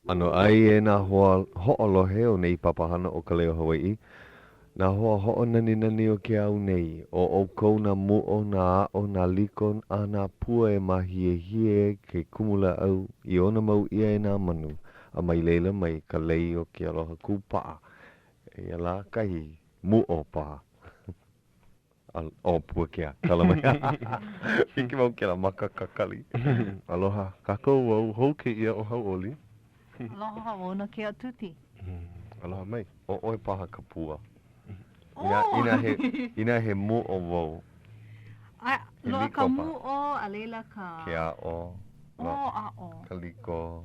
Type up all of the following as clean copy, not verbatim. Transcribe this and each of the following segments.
Ano ai e nā hoa hoʻolohe o nei papahana o Ka Leo Hawaiʻi. Nā hoa hoʻonani o ke au nei. O kou nā muʻo, nā a'o, nā liko, a nā pua e mahie ke kumula au I ona mau ia e nā manu. A mai leila mai ka lei o ke aloha kūpa'a. E la kahi muʻo paha. O Puakea, kalamai. Hiki mau ke la maka kakali. Aloha, kākou au hou ke ia o Hauʻoli. Aloha, ona ke a Tuti. Aloha mai. O oi paha ka pua. Oh! Ina he muʻo wau. Loa ka mu'o, a leila ka... Ke a'o. a'o. Ka liko.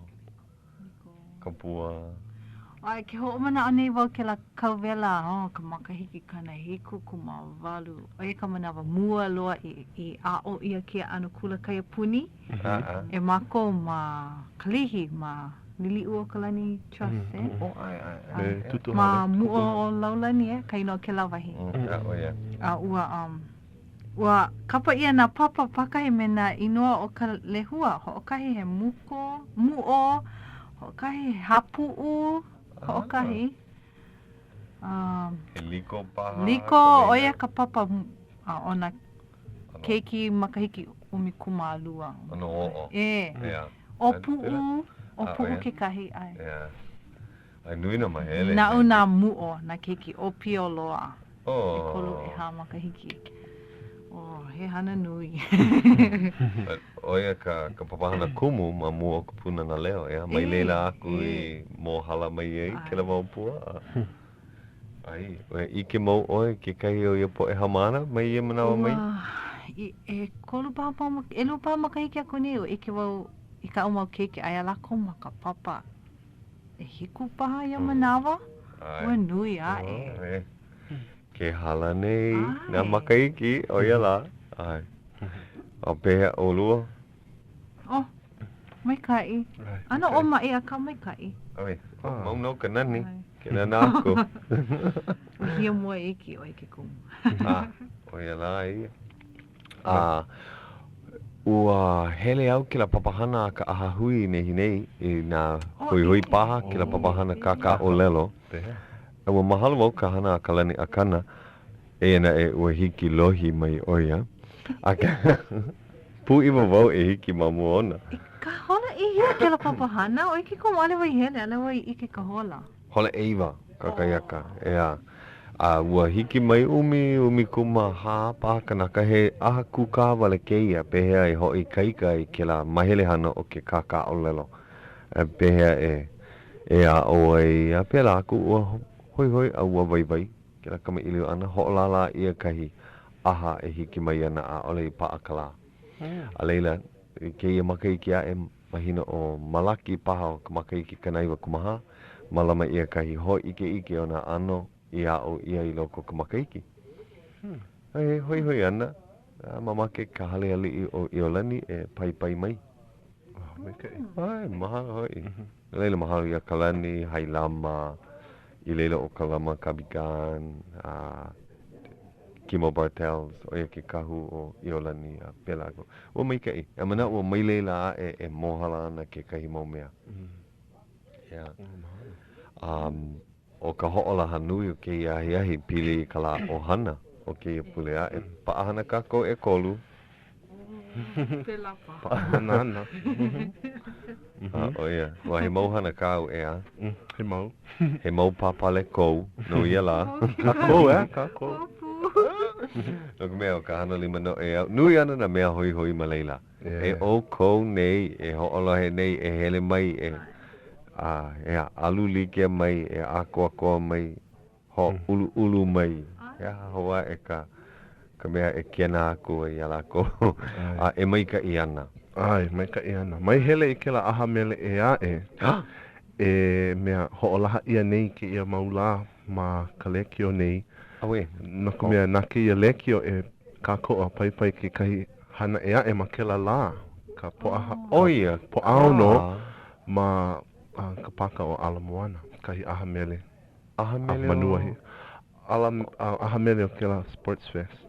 Ka pua. Ai, ke ho'omana anei wau ke la kauwela, ka makahiki kana hiku kumawalu. Oia ka manawa mua loa I a'o ia ke ano kula kai puni. E mako ma kalihi ma lili'u o ka lani trust, Ma mu'o o laulani kaino o ke lawahi. Ua kapa ia na papa pakahi me na inoa o ka lehua. Ho'okahi he mu'o, ho'okahi hapu'u, ho'okahi. He liko paha. Liko, oia ka papa ona keiki makahiki umikumalua. Ono o'o. O pu'u ke kahi ai. Ai nui na mahele. Na una mu'o na keiki o pio loa. Oh. E kolu e ha makahiki. Oh, he hana nui. Oia ka papahana kumu ma mua o ka puna na leo, mai leila aku I mohala mai ei ke la mau pua. Ai, ike mau oi ke kai o ia po e hamana mai ia manawa mai. E kolu papa elu pa makahiki aku ni o ike wau I ka umau keiki ai alako ma ka papa. E hiku paha ia manawa. Ua nui ae. Ke hala nei, nā makaiki, o ia la. Ai. O pēhea o lua. Oh, mai kai. Ano o mai a ka mai kai. Ai, mau no ka nani. Ke nā nāko. Hia mua iki o ike kumu. O ia la ia. Ua hele au ke la papahana ka ahahui nehi nei I nā hui paha ke la papahana kaka o lelo. Ua mahalo wau ka hana a kalani a kana e na e ua hiki lohi mai oia. Pu iwa wau e hiki mamu ona. Ka hola I hia ke la papahana o ike kumu ale wai hele, ale wai ike ka hola. Hola e iwa kakaiaka. Ea. Ua hiki mai umi kuma haa paha kanaka he aha kuka wale keia pehea e hoi kaika I ke la mahele hana o ke kaka o lelo. Pehea e a o e a pela aku ua hoi a ua vai ke la kama ilio ana ho'olala ia kahi aha e hiki mai ana a ole I paakala. A leila ke ia makaiki a e mahina o malaki paha o ka makaiki kanaiwa kumaha malama ia kahi ho ike o na ano I a o ia I loko ka makaiki. Hoi ana mamake ka hale ali o Iolani e pai mai. Ai mahalo hoi. Leila mahalo ia kalani hailama I leila o kalama kabikan Kimo Bartels o ia ke kahu o Iolani a pelago. Ua mai kai. A mana ua mai leila e mohala ana ke kahi mau mea. O ka ho'ola hanui o ke iahi pili ka la o hana o ke ia pulea e paahana kako e kolu. Pelapa. Paahana ana. O ia, wa he mau hana kau ea. He mau. He mau papale kou, no ia la. Kākou kākou. No ka mea o ka hana lima no e au. Nui ana na mea hoi ma leila. E o kou nei, e ho'olohe nei, e hele mai, e alu like mai, e ako mai, ho ulu mai. Hoa e ka mea e kena aku e alako. E mai ka I ana. Ai, mai ka I ana. Mai hele I ke la aha mele e a e. E mea ho'olaha ia nei ke ia maula ma ka lekio nei. Awe. No ka mea nake ia lekio e kāko a pai ke kahi hana e a e ma ke la. Ka po'aha. O ia. Po'ao no ma ka paka o Alamoana. Kahi aha mele. Aha mele Manuahi. Aha mele o ke la Sports Fest.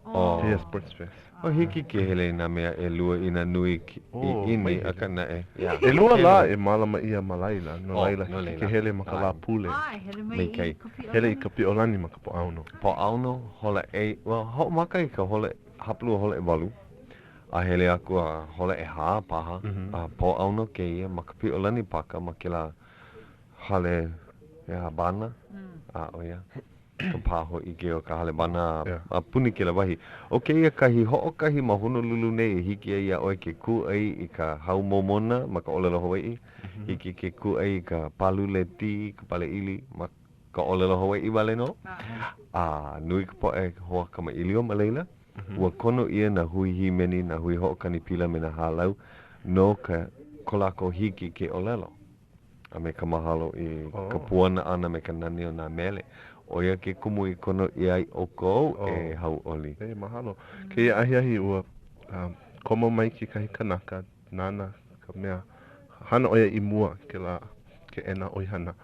Oh. Kia Sports Fest. O hiki ke hele nā mea e lua ina nui i ini a kana e. E lua la e malama ia malaila, no laila no ke leila. hele ma ka la pule. Ai, hele mai Me i kai. ka piolani. Hele I ka piolani ma ka po'auno. Po auno hola e, well, ho maka I ka hole, haplu hola e walu. A hele aku a hola e haa paha. A po auno ke ia ma ka piolani paka ma ke la hale e habana. A o ia. Ka paho I ke o ka hale bana a puni ke la wahi. O ke ia kahi ho'o kahi ma Honolulu nei e hiki ia oe ke ku ai I ka hau momona ma ka olelo Hawaiʻi. Hiki ke ku ai I ka palule ti, ka pale ili ma ka olelo Hawaiʻi wale no. Nui ka poe hoa kama ilio ma leila. Ua kono ia na hui himeni, na hui ho'okani pila me na halau no ka kolako hiki ke olelo. A me ka mahalo I ka puana ana me ka nani o nā mele. O ia ke kumu I kono ia I o kou e hauʻoli. E mahalo. Ke ia ahi ua komo mai ki kahi kanaka, nana ka mea hana oia I mua ke ena oihana.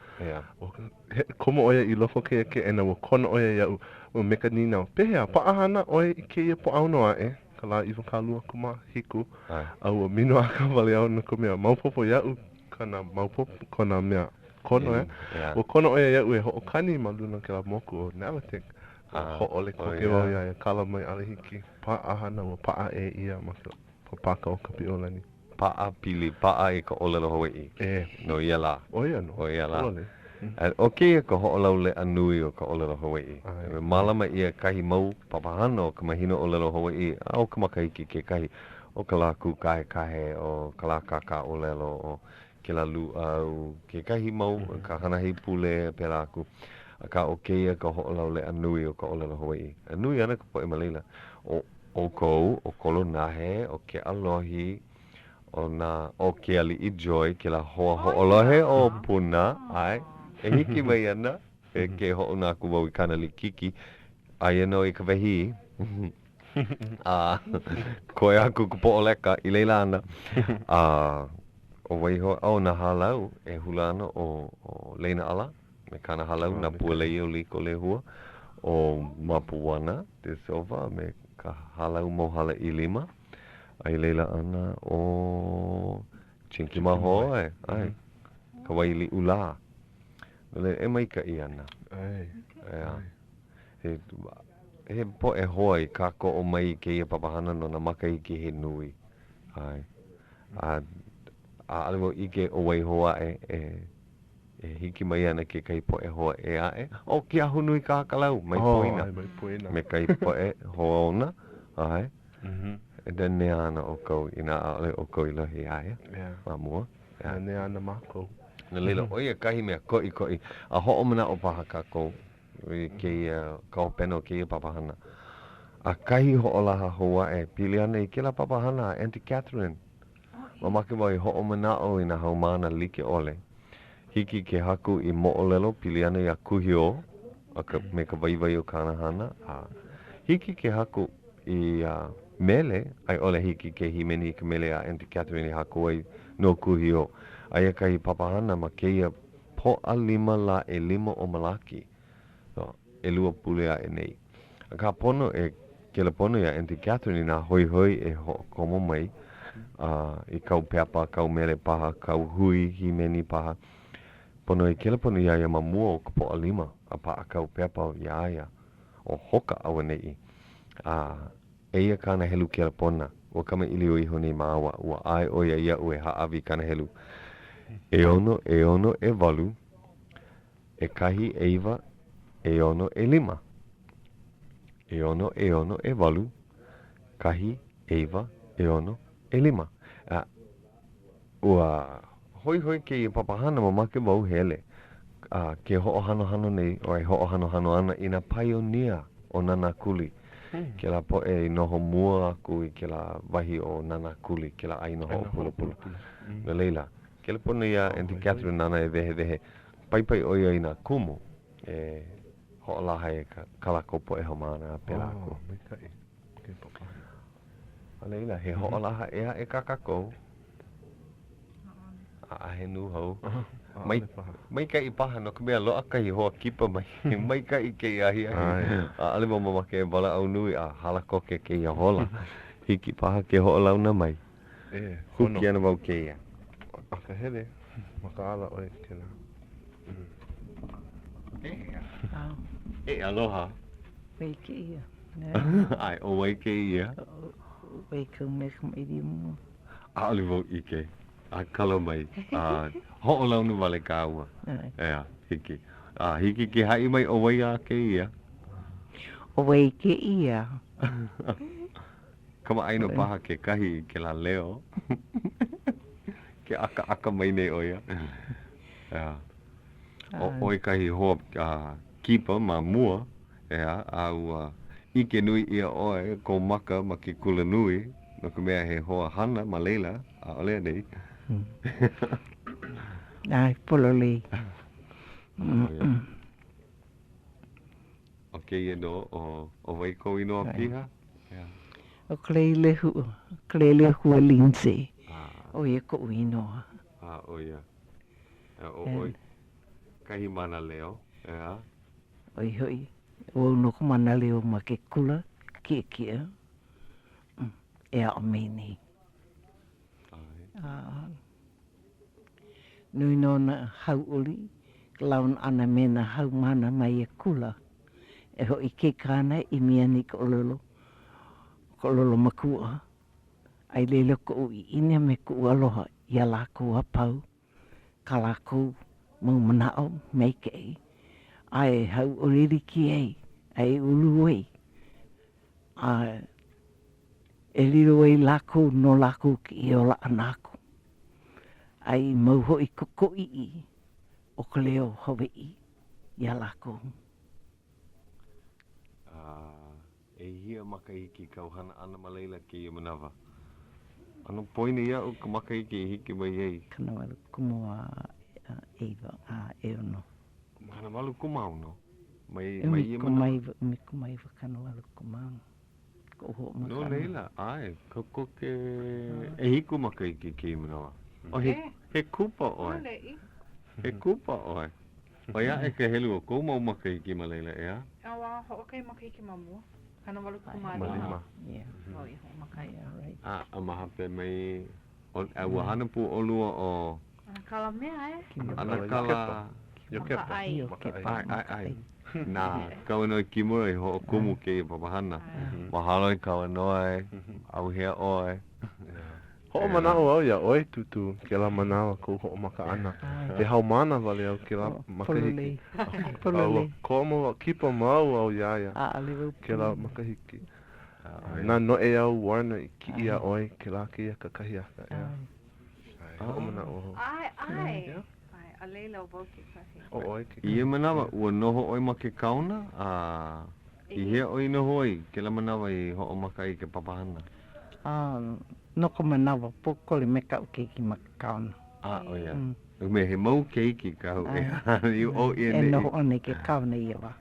Komo oia I loko ke ena ua kono oia iau ua meka nina. Pehea, paahana oia I ke ia po'auno ae, ka la iwa kālua kuma hiku. A ua mino aka wale au na ka mea maupopo iau kana maupopo kona mea kono ua kono oia iau e ho'okani ma luna ke la moku o Nalatik. Ho'ole koke wau ia kala mai alehiki. Paahana ua pa'a e ia ma ke papaka o ka piolani. Pa'a pili, pa'a I ka olelo Hawaiʻi. No ia la. O ia no. O ia la. O ke ia ka ho'olau le anui o ka olelo Hawaiʻi. Malama ia kahi mau papahana o ka mahino olelo Hawaiʻi. O ka makahiki ke kahi. O ka la kahe o ka la kaka olelo o ke la lu'au. Ke kahi mau ka hanahi pule pe la aku. Ka o ke ia ka ho'olau le anui o ka olelo Hawaiʻi. Anui ana ka poe maleila. O kou, o kolo nahe, o ke alohi, o ke ali I joy, ke la hoa ho'olohe o puna, ai. E hiki mai ana, e ke ho'ona aku wau I kanali kiki. Ai ano I ka wahi. Koe aku ka po'oleka I leila ana. O waiho, na halau, e hula ana o leina ala. Me kana halau na pualei o liko le hua. O Mapuana, te sova, me ka halau mohala I lima. Ai leila ana o Chinky Maho, ai. Ka waili ula. E mai ka I ana. He po e hoa I ka ko o mai ke ia papahana no na maka I ke he nui. Ai. Aliwo I ke o wai hoa e hiki mai ana ke kai po e hoa e ae. O ki ahu nui ka hakalau, mai poina. Me kai po e hoa ona. Ai. E then ne ana o kou ina ale o kou I lahi aia. Mamua. Ne ana mako. Na leila, oia kahi mea koi. A ho'o mana o paha ka kou. Ke ia kaopena o ke ia papahana. A kahi ho'o laha hoa e pili ana I ke la papahana a Auntie Catherine. Mamake wau I ho'o mana o ina haumana like ole. Hiki ke haku I mo'olelo pili ana I a kuhio. Me ka waiwai o Kanahana. Hiki ke haku I mele, ai ole hiki ke himeni ka mele a Auntie Catherine I haku ai no kuhio. Aia kahi papahana ma ke ia po a lima la e lima o malaki. E lua pule a e nei. A ka pono ke la pono ia Auntie Catherine I nā hoi e ho komo mai. I kau peapa, kau mele paha, kau hui himeni paha. Pono ke la pono ia mamua o ka po a lima. A pa a kau peapa o iaia. O hoka awa nei. Eia Kanahelu ke la pona. Ua kama ili o iho nei maawa. Ua ai o ia ue haawi Kanahelu. E ono, e walu. E kahi, e iwa, e ono, e lima. E ono, e walu. Kahi, e iwa, e ono, e lima. Ua hoi ke I papahana mamake wau hele. Ke ho'o hano nei, o e ho'o hano ana I na pioneer o Nana Kuli. Ke la po e noho mua aku I ke la wahi o Nana Kuli, ke la ai noho o pula. Na leila, ke la pona ia Auntie Catherine nana e vehe. Pai oia I na kumu. E ho'o laha e ka kalako po e homana a pela aku. A leila, he ho'o laha e kakako. Ahe nu hau. Mai ka I paha no ka mea loa ka I hoa kipa mai. Mai ka I ke ahi ahi. Ale mo mama ke wala au nui a hala ko ke ia hola. Hiki paha ke ho launa mai. Huki ana mau ke ia. Akahele. Makaala oi kena. Aloha. Wei ke ia. Ai, o wai ke ia. Wei ka me ka mairi mua. Ale mo ike. A kalo mai. Ho launa wale ka ua. Ea, hiki. Hiki ke hai mai o wai a ke ia. O wei ke ia. Kama aino paha ke kahi ke la leo. Ke aka mai nei oia. Oi kahi hoa kipa ma mua. Au ike nui ia oe ko maka ma ke kula nui. No ka mea he hoa hana ma leila. A olea nei. Ai, polo lei. O ke ia no o wai ko inoa piha. O klele hua linse. O ia ko uinoa. O ia. Oi. Kahi mana leo. Oi hoi. O no ko mana leo ma ke kula. Kia. Ea o meni. Nui nona hauʻoli. Laun ana mena hau mana mai e kula. E hoi ke kāna I miani ko lolo. Ko lolo makua. Ai lele ko ui ina me ko aloha. Ia lako apau. Ka lako mau manao mei ke ei. Ai hauʻoli ki ei. Ai ulu ei. E lilo ei lako no lako ki I ola anako. Ai mau hoi koko I o Ka Leo Hawaiʻi. Ia lako. E hia makahiki kau hana ana maleila ke ia manawa. Ano poina ia o ka makahiki I hiki mai ei. Kana walu kumoa Eva e ono. Hana walu kumau no. Mai ia manawa. Mi kumaiva kana walu kumau. Ko ho makana. No leila, ai, ko ke e hiku makahiki ke ia manawa. O he kupa oe. He kupa oe. O ia e ke helu o kou mau makahiki ma leila ea. Awa, ho kai makahiki mamua. Kana walu kumari. Malima. Yeah. Oh, ia ho makai. Right. A mahape mai ua hana pu olua o Kala mea ana kala Yo kepa. ai. Nā, kawanoi kimura I ho o kumu ke I papahana. Mahalo I kawanoi, au hea oe. Ho'o manao au ia oi tutu ke la manawa ko ho'o maka ana. E hau mana wale au ke la makahiki. Pololei. Ko mo kipa mau au ia. Ke la makahiki. Nā no e au warna I ki ia oi ke la ke ia kakahi aka. Ho'o manao. Ai. A leila o wau ke kahi. O oi ke. Ia manawa, ua noho oi ma ke kauna, I hea oi noho oi, ke la manawa I ho'o maka I ke papahana. No ko manawa pokole me ka keiki makaona. O ia. Me he mau keiki ka hau e o ia E nei. no one ke kaona ia wa.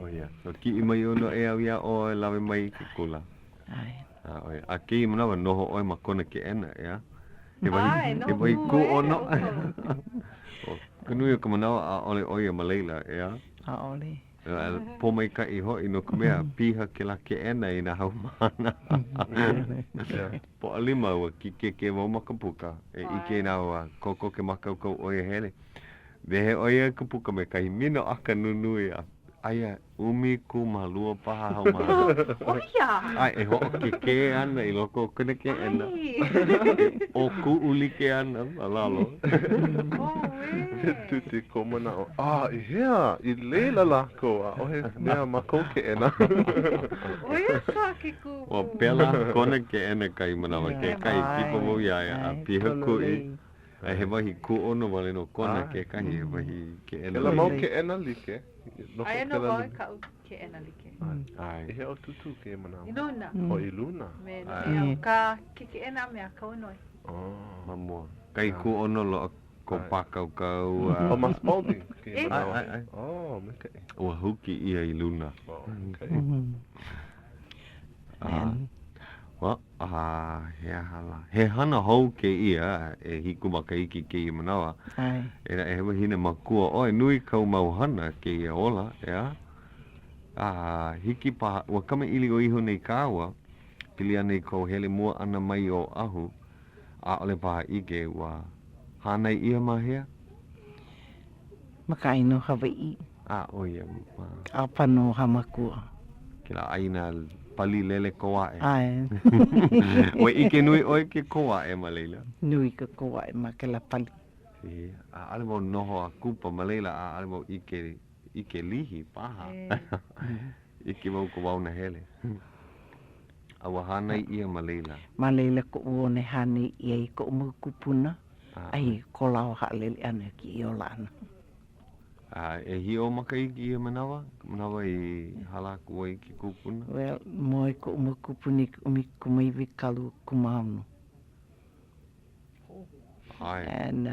O ia. No ki I mai ono e au ia o lawe mai ke kula. Ai. O ia. A ke I manawa noho oi ma kona ke ena, ia. He no wai ku ono. o Kanui o ka manawa a ole oi a maleila, ia. Hauʻoli. Po mai ka I hoi no ka mea piha ke la ke ena I na hau mana. Po alima ua ki ke wau makapuka. E ike na ua koko ke makaukau oia hele. Wehe oia kapuka me kai mino aka nunui a. Aia umi ku malua paha hau mana. Oia! Ai e ho ke ke ana I loko kene ke ena. O ku uli ke ana alalo. Tuti ko manao. I hea I leila lako a ohe mea mako ke ena. Oia sa ke ku. O pela kone ke ene kai manawa ke kai kipa mo ia a piha kui. Ai he wahi ku ono wale no kona ke kahi he wahi ke ena. Kela mau ke ena like. Ai no wau ka ke ena like. Ai. I hea o tutu ke manao. I luna. O I luna. Me au ka ke ena mea kaunoi. Mamua. Kai ku ono lo ko pakau kau. O mas Spalding ke Ai. manao. Meka. Ua huki ia I luna. Okay. Wa he hala. He hana hou ke ia e hiku makaiki ke ia manawa. Ai. Era e hewa hine makua oi nui kau mau hana ke ia ola, ea. Hiki paha, ua kama ili o iho nei kawa, pili anei kou hele mua ana mai o ahu, a ole paha ike ua hanai ia mahea. Makaino Hawaiʻi. Oia. A pano hamakua. Kila aina pali lele koa e. Ai. Oi ike nui oi ke koa e Malayla. Nui ka koa e ma ke la pali. Ale mau noho a kupa Malayla ale mau ike lihi paha. Ike mau ko wau na hele. Awa hanai ia Malayla. Malayla ko uone hanai ia i ko umu kupuna. Ai ko lao halele ana ki i ola ana. E hi o makaiki ia manawa? Manawa i halaku o i ki kupuna? Well, moi ko umu kupuni umi kumaiwi kalu kumaunu. Ai. And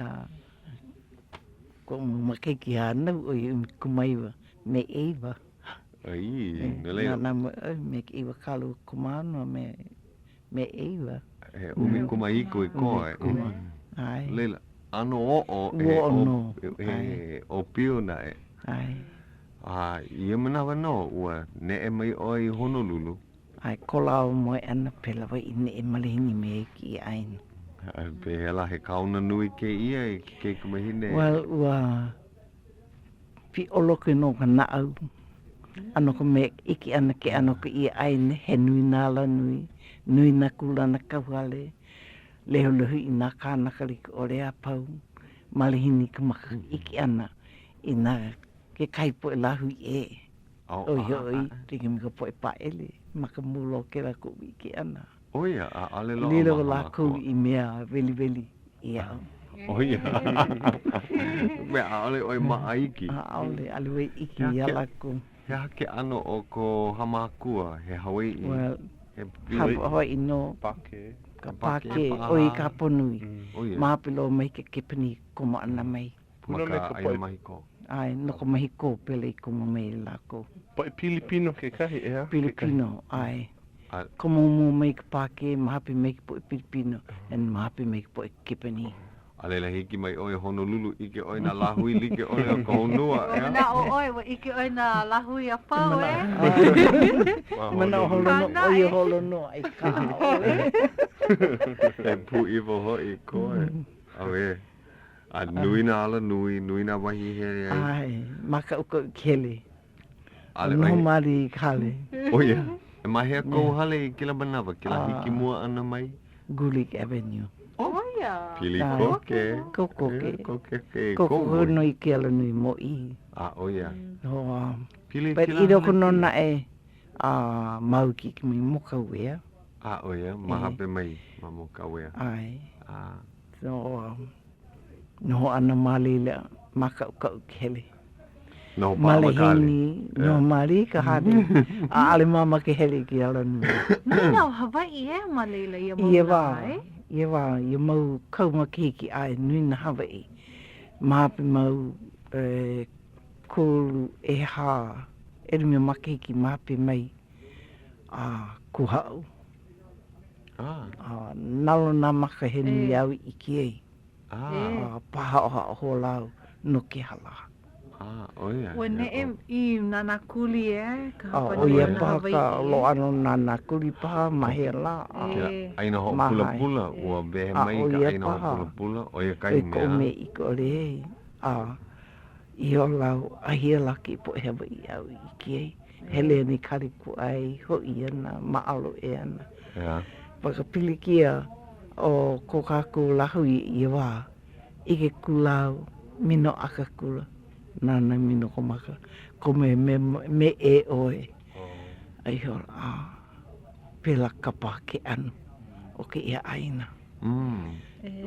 ko umu makaiki hanau o i umi kumaiwa me eiwa. Ai, nalea. Na me eiwa kalu kumaunu me eiwa. Umi kumaiko i koa e. Ai. Leila, ano o pio na e. Ai. Ia manawa no, ua ne e mai oi Honolulu. Ai, ko lao moe ana pela wai i ne e malihini me ki i aina. Pe hela he kauna nui ke ia e ke kumahine. Well, ua pi oloke no ka naau. Ano ko me iki ana ke ano ko i aina he nui nala nui. Nui na kula na kauhale. Leo lehu i nā kānakarika o rea pau. Malihini ka maka iki ana. I nā ke kaipo e lahu i e. Oi, riki mika po e paele. Maka mulo ke la ko iki ana. Oia, ale lo. Lilo la ko i mea veli i au. Oia. Me ale oi maaiki. Ale wei iki i ala ko. He hake ano o ko hamakua, he Hawaiʻi. Well, Hawaiʻi no. Pake. Ka pake oi ka ponui. Mapilo mai ke kepani koma ana mai. Puna me ka ai mahiko. Ai no ko mahiko pele koma mai lako. Poi Pilipino ke kahi ea? Pilipino, ai. Komo mo mai ka pake, mahapi mai ka po Pilipino, and mahapi mai ka po kepani. Alela hiki mai oi Honolulu ike oi na lahui like oi a kohonua. Na o oi wa ike oi na lahui a pau e. Mana holono oi holono ai ka ole. E pu iwo hoi koe. Awe. A nui na ala nui na wahi here ai. Ai, maka uko kele. Ale no mari kale. Oia. E mahea kou hale i kila manawa, kila hiki mua ana mai. Gulik Avenue. Oia. Pili koke. Koke. Koke no i ke ala nui mo i. Oia. Pili but i roko nona e mauki ki mi moka wea. Oia, mahape mai, ma moka wea. Ai. So, no ana malila maka uka ukele. No malihini, no mali ka hale. Ale mama ke hele ki ala nui. No, Hawaiʻi e malila ia mau lai. Ia mau kaumakiki ai nui na Hawaiʻi. Mahape mau kulu e ha. Eri mea makiki mahape mai kuhau. Nalo na maka he nui au i ki ei. Paha o ho lau no ke hala. Oia. Ua ne i nana kuli e. Oia paha ka lo ano nana kuli paha mahe la. Aina ho pula ua behe mai ka aina ho pula. Oia kai mea. Ko me i ko le. I o lau ahia laki po e hawa i au i ki ei. Hele ni kariku ai ho i ana maalo e ana. Pakapili kia o ko kaku lahui i wā. Ike kulau mino aka kula. Nana mino ko maka. Ko me e oe. Ai hora pela kapa ke anu. O ke ia aina.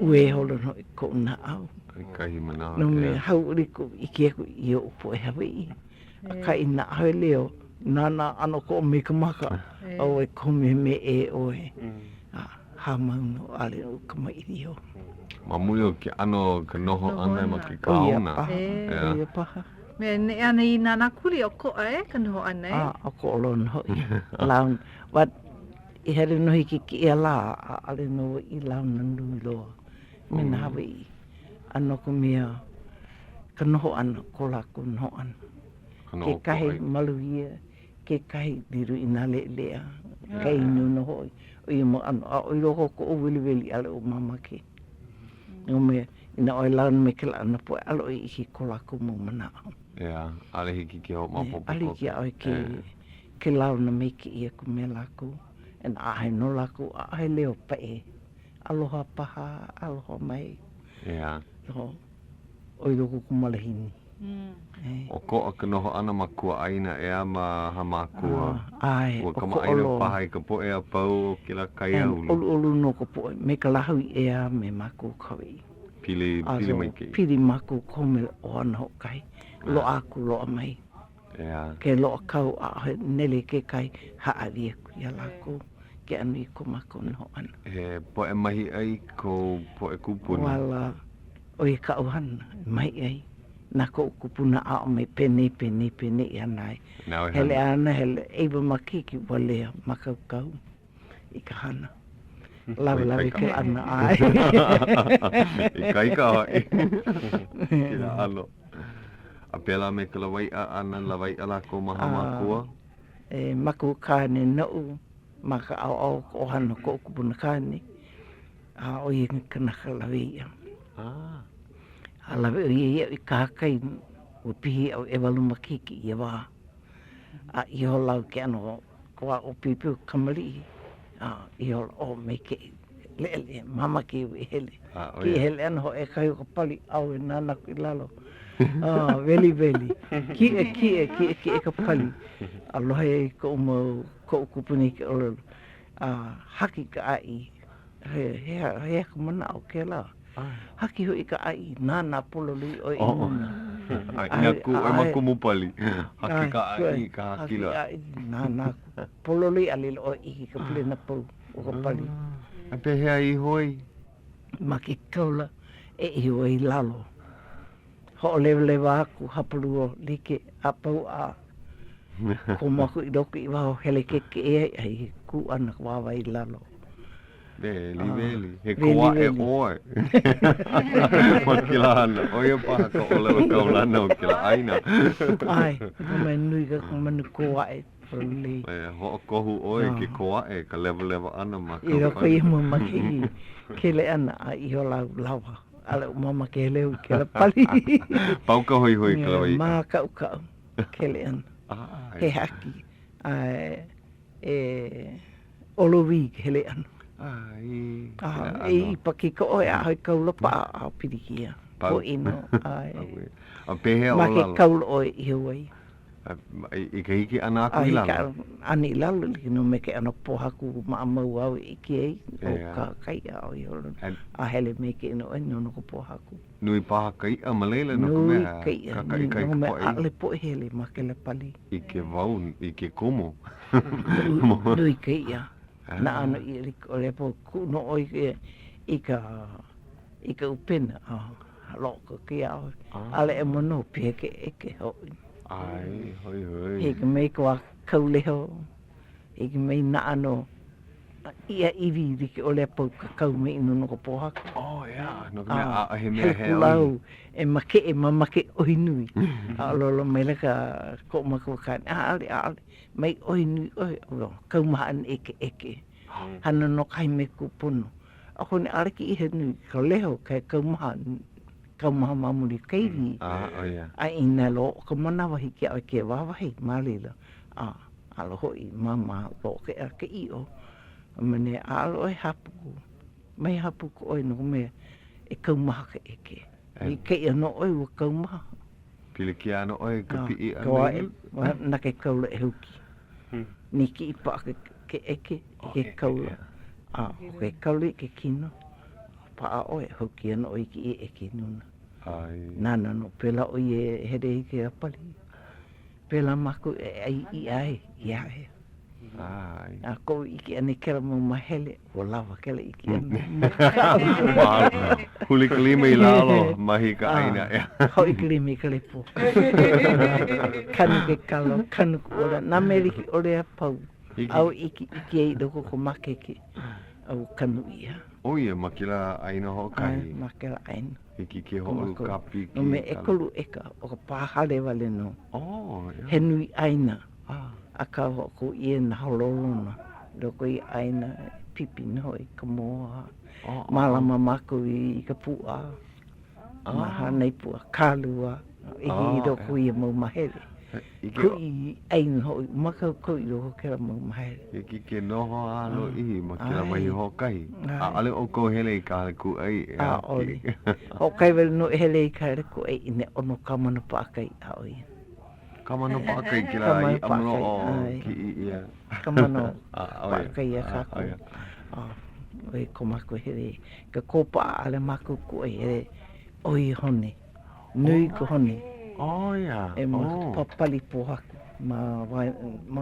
Ue holo no i ko una au. Kahi mana. No me Hauʻoli ko i ke aku i o upo e Hawaiʻi. A ka ina hawe leo. Nana ano ko me ka maka. O e ko me e oe. Ha mauno ale o ka mairi o. Mamui o ke ano ka noho ana ma ke kaona. Ia paha. Me ne ana i nana kuli o ko e ka noho ana e. O ko olon hoi. Laun. Wat I here no hiki ki e la a ale no I launa nui loa. Mena Hawaiʻi. Ano ko mea ka noho ana ko lako noho ana. Ke kahi maluia, ke kahi diru ina lea. Kei inu noho o i mo ano. A o i roko ko o wili ale o mamake. O mea ina oi launa me ke la ana po ale o i iki ko lako mo manao. Ia, ale hiki ki ho mapopo. Ale ki a oi ke launa me ki ia ko me lako. En ahe no lako, ahe leo pae. Aloha paha, aloha mai. Ia. Ho, oi roko kumalahini. O ko a ka noho ana makua aina ea ma hamakua. Ai, o ka maaina paha I ka po ea pau o ke la kaia ulu. Olu no ka po, me ka lahu I ea me maku kawi. Pili mai ke. Pili maku kome o ana ho kai. Lo aku loa mai. Ia. Ke loa kau a nele ke kai haawia ku ia lako. Ke anu I ko mako no ana. He po e mahi ai ko po e kupuna. Wala, o I ka uhana, mai ai. Na ko kupuna a o me pene I anai. Hele ana, hele eiwa makiki walea makaukau I ka hana. Lawe ke ana ai. I kaika hoi. Kira alo. A pela me ka lawai a ana lawai ala ko maha makua. Maku kane nau. Maka au o hana ko kupuna kane. A o I kanaka lawea. A lawe o I kakai o pihi au e walu makiki I wā. A I ho lau ke ano ko o pipi o kamali. I ho o me ke lele mama ke I hele. Ki hele ana ho e kai o ka pali au e nana ku I lalo. Veli. Ki e ka pali. Aloha e ko umo ko kupuni ke ololo. Haki ka ai. He ka mana o ke la. Haki ho I ka ai nana pololi o inuna. Ina ku e maku mupali. Haki ka ai ka haki la. Haki ai nana pololi alilo o I ka plena po o ka pali. A pe hea I hoi. Maki kaula e I hoi lalo. Ho lewa aku hapalu o like apau a. Ko maku I loko I waho hele keke e ai ku ana wawai lalo. Veli. He koa e oe. Makila ana. Oia paha ka olelo kaulana o kila aina. Ai, ko mai nui ka manu koa e. Ho kohu oe ke koa e ka lewa ana maka. I roko I mo maki kele ana a I ho lawa. Ale o mama ke leo ke la pali. Pauka hoi ka lawai. Ma kau kele ana. He haki. Olowi hele ana. I paki ko oe a hoi kaula pa a pirikia. Po ino. A pehea o lalo. Ma ke kaula oe I hoi. I ka hiki ana aku I lalo. Ani I lalo li no me ke ana pohaku ma amau au I ki ei. O ka kai a o I holo. A hele me ke ino eno no ko pohaku. Nui paha kai a malela no ka mea. Nui kai a. No me a le po hele ma ke le pali. I ke vau, I ke komo. Nui kai a. Na ano I riko le po ku no oi I ka upena. Loko ki a oi. Ale e mono pia ke eke hoi. Ai, hoi. Heke mei kua kauleho. Heke mei na ano. Ia iwi riki o le pau ka kau mei ino no ko pohaka. Ia. No ka mea a he mea he kulau. E make e mamake ohinui. A lolo mei le ka ko makua kane. Ale. Mai ohinui oi. Kau maha an eke. Hana no kai me kupono. Ako ne areki I he nui. Ka leho kai kau maha mamuri kairi. A ina lo ka manawa hiki a ke wawahi malila. Alo hoi mama lo ke a ke I o. Mane alo e hapu. Mai hapu ko oi no me e kau maha ke eke. I ke ia no oi wa kau maha. Pili ki ano oi ka pi I anu. Na ke kaula e huki. Ni ki I pa ke eke ke kaula. Ke kaula ke kino. Pa a oi huki ano oi ki I eke nuna. Nana no pela o ye here I ke apali. Pela maku I ai. A ko I ke ane kera mo mahele. O lawa kele I ke ane. Huli kalima I lalo mahi ka aina. Hoi kalima I kalepo. Kanu ke kalo, kanu ko ora. Nā meriki ore a pau. Au iki ai loko ko makeke. Au kanuia. O ia, makila aina ho kai. Makela aina. Hiki ke ho'olu kapi ki. No me ekolu eka o ka pahale wale no. Oh, ia. He nui aina. A ka ko ia na hololona. Loko i aina pipi no i ka moa. Malama mako i ka pua. Maha nei pua kalua. Ihi loko i mau mahele. Ko i aina hoi, maka ko i loko kera mau mahele. Hiki ke noho alo i, makila mai ho kai. Ale o ko hele i ka ale ku ai. Oli. Ho kai wele no hele i ka ale ku ai ine ono kamana pa kai a oi. Kamano pa kai kila i amlo o ki i ia. Kamano pa kai a kako. Oi ko mako hele. Ka kopa ale mako ku ai hele. Oi hone. Nui ko hone. Oh ia. E mako papali pohaku. Ma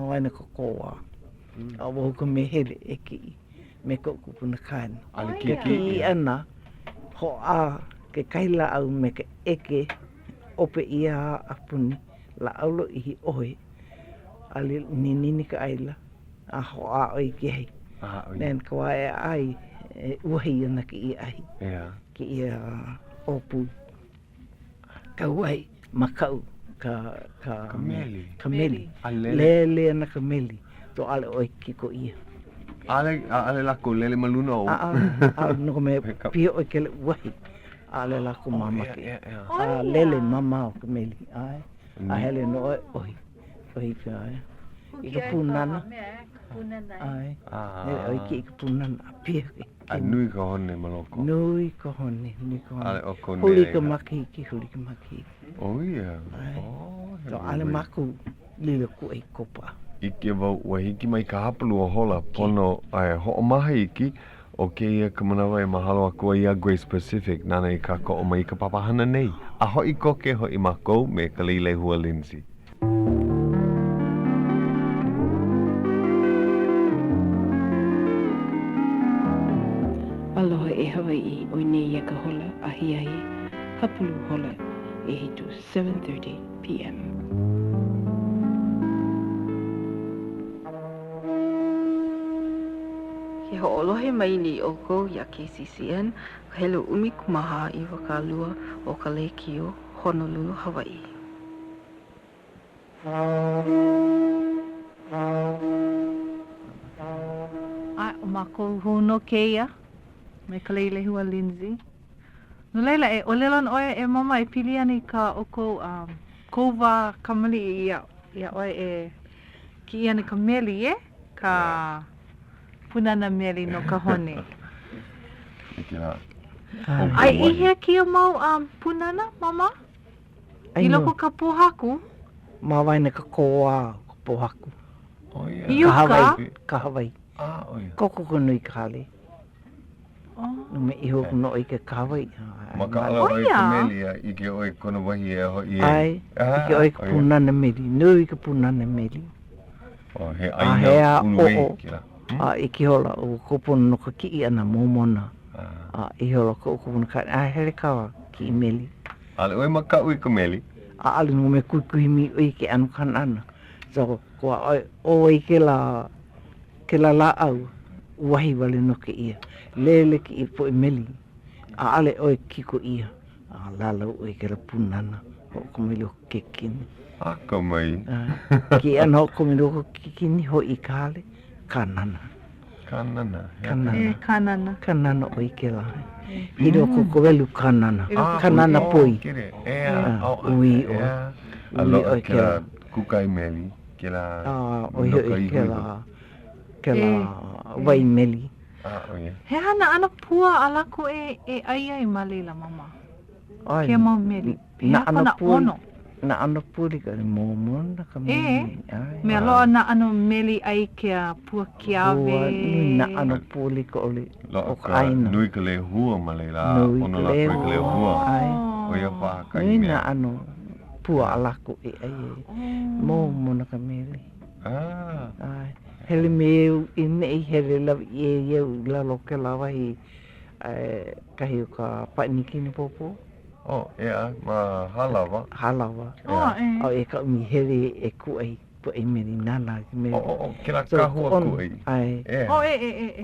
waina ko koa. A woko me hele e ki. Me ko kupuna kaina. Ale Ke ki ana. Ho a ke kaila au me ke eke. Ope ia apuni. La aulo ihi ohe. Ali nini ka aila. A ho a oi ki hei. Nen ka wae ai. Uhi ana ki i ai. Ki ia opu. Ka wai. Makau. Kameli. Lele ana kameli. To ale oi ki ko ia. Ale lako lele maluna o. Nuko me pio oi kele uhi. Ale lako mama ki. Lele mama o kameli. Ai. A hele no oi. Oi ka ai. Ika punana. Ai. Oi ki ika punana. Pia ki. A nui ka hone maloko. Nui ka hone. Ale o ko huli ka maki ki. Oh ia. So ale maku lila ku e kopa. Ike wau ua hiki mai ka hapalu o hola pono ho o maha iki. O ke ia ka manawa e mahalo a kua ia Grace Pacific nana i ka ko o mai ka papahana nei. A hoi koke hoi mako me ka leile hua Lindsay. Aloha e Hawaiʻi o nei ia ka hola a hiahi. Hapulu hola e hitu 7:30 p.m. Ke hoʻolohe mai ni o ko ia KCCN, ka hele ʻumikumaha I wakalua o ka Leikio, Honolulu, Hawaiʻi. Ai, o mako huno keia, me ka leile hua Lindsay. No leila e olelan oe e mama e pili ani ka oko kouwa kamali ia oe e ki ani ka meli ka punana meli no ka hone. Ai ihea ki o mau punana mama? I loko ka pohaku? Ma waina ka koa ka pohaku. Iuka? Ka Hawaii. Koko konui ka hale. No me iho no i ke kawa i. Maka ala oi ka meli a ike oi kona wahi e ho i e. Ai, ike oi ka punana meli. Nui ka punana meli. O he aina unu kira. Iki hola o kopona no ka ki ana momona. I hola ko kopona ka. Hele kawa ki I meli. Ale oi maka ui ka meli. Ale no me kui mi oi ke anu kan ana. So, kua oi ke la la au. Wahi wale no ke ia. Lele ki I po I meli. A ale oi kiko ia. A lala oi ke la punana. Ho komili o kekini. Aka mai. Ki ana ho komili o kekini ho I kale. Kanana. Kanana oi ke la. Hiro koko welu kanana. Kanana poi. Ui o. Alo ke la kukai meli. Ke la oi hoi ke la. Ke la wai meli. He hana ana pua alako e ai malela mama. Ke mau meli. He hana ono. Na ana puli ka momona ka meli. Me aloa na ano meli ai ke a Puakea Na ana puli ka oli. O ka nui ka le hua malela. Ono la ka le hua. O ia paha ka I mea. Na ano pua alako e ai. Momona ka meli. Ai. Hele meu I nei hele lawi e ieu lalo ke lawa I kahi o ka painiki ni popo. Ea, ma halawa. Halawa. O e ka umi hele e kuai po e meni nana ki me. Ke la kahua ku ai. Ai.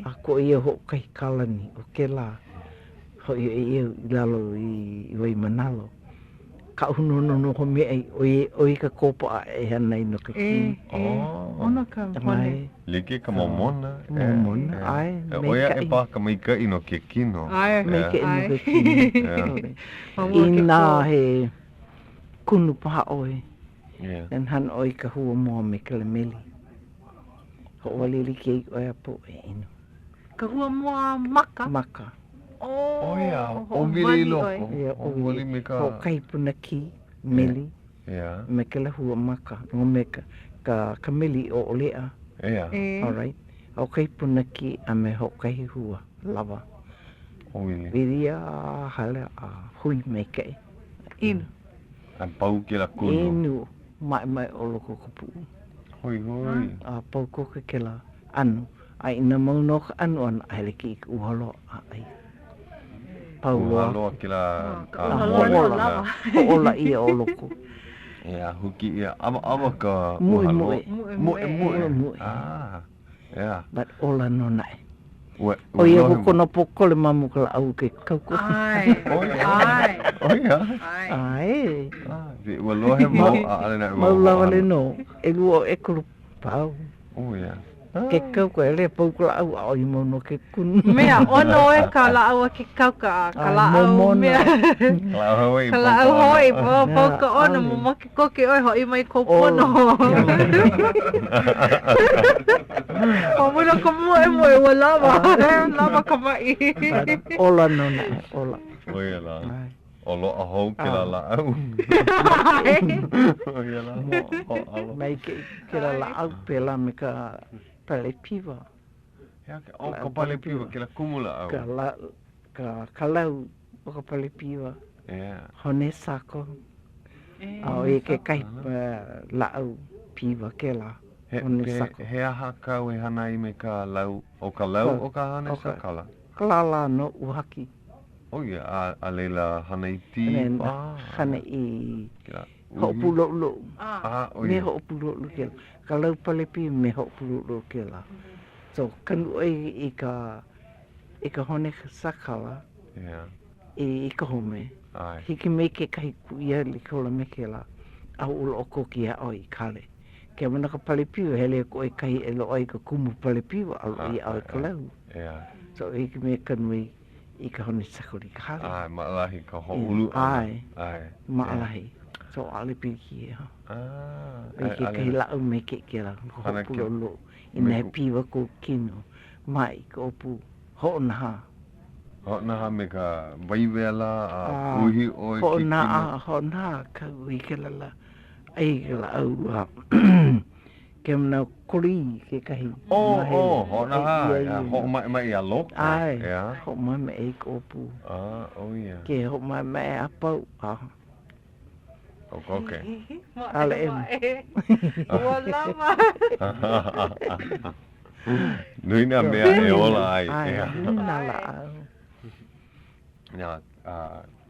A ko ia ho kai kalani o ke la. Ho ia lalo I wai manalo. Ka hunu no ho me ai o I ka kopa e hana no ka ki. Ona ka hone. Leke ka momona. Momona, ai. Oia e pa ka mai ka ino ke kino. Ai, mai ka ino ke kino. Ina he kunu paha oi. En han oi ka hua moa me ka le meli. Ho wali li ke oia po e ino. Ka hua moa maka? Maka. Oia, o vili loko. O wali me ka... Ho kaipuna ki, meli. Me ka le hua maka. Ngo me ka meli o olea. Alright. Ho kaipuna ki a me ho kai hua lava. O vili. Vili a hale a hui me ke. Inu. A pau ke la kunu. Inu. Mai o loko kupu. Hoi. A pau koke ke la anu. A ina maunok anu an aile ki I uhalo a ai. Pau loa. Uhalo ke la... Ola ia o loko. Huki ia. Ama ka uhalo. Mue. But ola no nai. O ia hoko na poko le mamu ka la au ke kauko. Ai. Ua loa he mau a ale na ua. Mau lawa le no. E lua e kuru pau. Ke kauko e le pau ka la au a oi mau no ke kunu. Mea, ono e ka la au a ke kauka. Ka la au mea. Ka la au hoi. Pau ka ono mo ma ke koke oi hoi mai ko pono. O muna ka mua e moe ua lava. Lava ka mai. Ola no na. Ola. Oia la. O loa hou ke la au. Oia la. Mai ke la au pela me ka pale piwa. O ka pale piwa ke la kumula au. Ka lau o ka pale piwa. Hone sako. O e ke kai la au piwa ke la. He aha kau e hana I me ka lau. O ka lau o ka hane sakala. Ka la no uhaki. O ia, a leila hana I ti. Hana I ho'opulolo. Me ho'opulolo ke la. Ka lau palepi me ho'opulolo ke la. So, kanu I ka hone sakala. I ka home. Hiki me ke kahi kuia li kola me ke la. Au ulo o koki a oi kale. Ke mana ka palepiwa hele ko e kahi e lo ai ka kumu palepiwa alo I au ka lau. So, hiki me kanu I ka hone sakori ka hale. Maalahi ka ho'ulu. Maalahi. So, ale piki e ha. E ke kahi lau me ke la. Ho'opulolo. Ina he piwa ko kino. Mai ka opu. Ho'onaha. Ho'onaha me ka waiwela a uhi o I ke kino. Ho'onaha ka ui ke lala. Ai ke lau ha. Ke mana kori ke kahi. Ho'onaha. Ho'omai a loko. Ho'omai e ka opu. Ke ho'omai a pau. Okay. Ale em. Ua lama. Nui na mea e ola ai. Nina la au. Nā,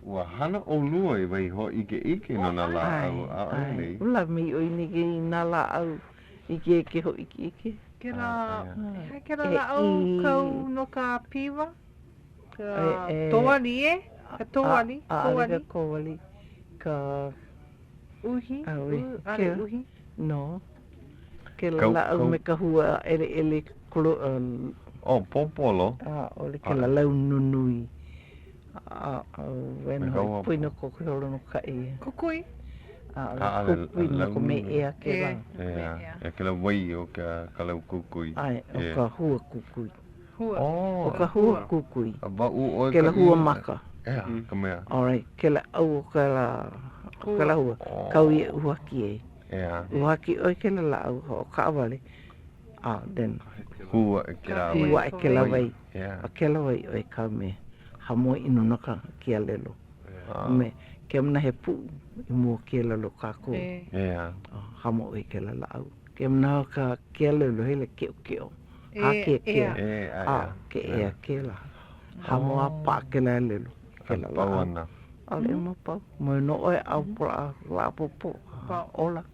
ua hana o lua I wai ho ike no na la au. Ula mi o ini ke na la au. Ike ho ike. Ke la la au kau no ka piwa. Ka toali e. Ka toali. Ka toali. Ka... Uhi? Ale uhi? No. Ke la au me ka hua ele kolo... popolo. Ole ke la lau nunui. Weno pui no ko holo no ka e. Kukui? Kukui no ko me ea ke la. Ke la wai o ka lau kukui. O ka hua kukui. O ka hua kukui. Ke la hua maka. Ka mea. Alright. Ke la au ka la... Ka la hua. Kau I uhaki e. Uhaki oi ke la lau ho ka awale. Then. Hua e ke la wai. Hua e ke la wai. A ke la wai oi ka me. Hamo ino naka ki a lelo. Me. Ke mna he pu. I mua ki a lelo kako. Hamo oi ke la lau. Ke mna ka ki a lelo hele keo. Ke ea. Ke ea ke la. Hamo a pa ke la lelo. Ke la lau. Ale mapau. Mo no oi au pra la popo. Ola.